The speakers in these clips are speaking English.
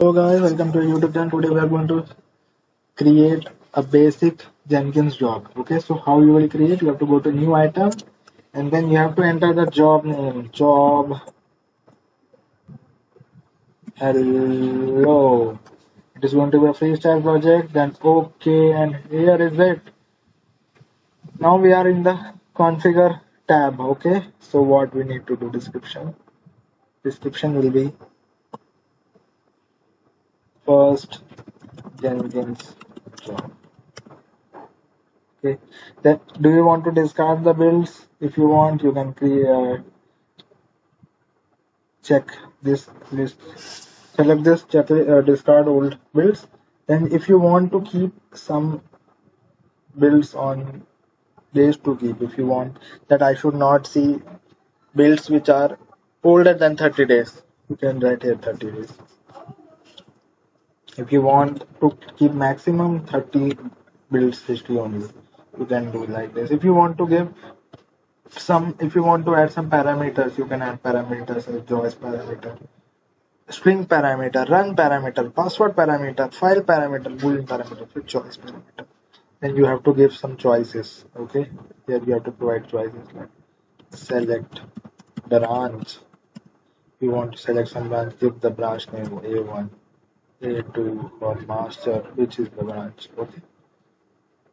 Hello guys, welcome to YouTube channel. Today we are going to create a basic Jenkins job. Okay, so how you will create? You have to go to new item and then you have to enter the job name. Job hello. It is going to be a freestyle project. Then okay, and here is it. Now we are in the configure tab. Okay, so what we need to do? Description. Description will be first Jenkins job. Okay. Then, do you want to discard the builds? If you want, you can check this list. Select this, discard old builds. Then, if you want to keep some builds on days to keep, if you want that I should not see builds which are older than 30 days, you can write here 30 days. If you want to keep maximum 30 builds history only, you can do like this. If you want to give if you want to add some parameters, you can add parameters like choice parameter, string parameter, run parameter, password parameter, file parameter, boolean parameter, with choice parameter. Then you have to give some choices. Okay, here you have to provide choices like select branch. If you want to select some branch, give the branch name A1, A2, or master, which is the branch. Okay,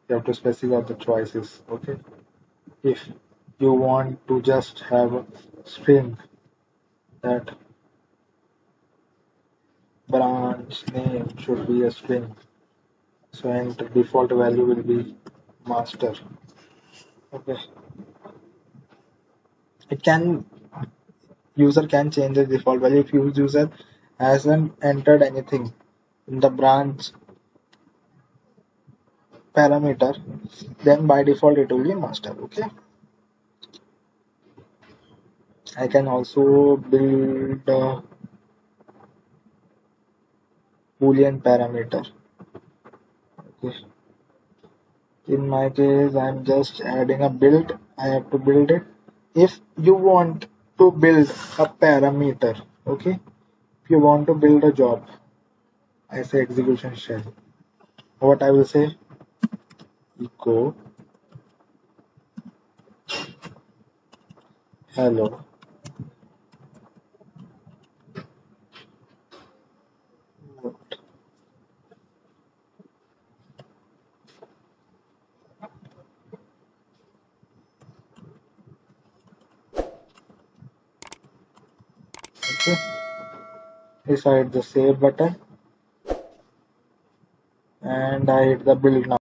you have to specify the choices. Okay, if you want to just have a string that branch name should be a string, so and the default value will be master. Okay, it can user can change the default value if user hasn't entered anything in the branch parameter, then by default it will be master. Okay, I can also build a boolean parameter. Okay, in my case I'm just adding a build. I have to build it. If you want to build a parameter, okay, if you want to build a job, I say execution shell. What I will say, echo hello. Okay, if I hit the save button and I hit the build now.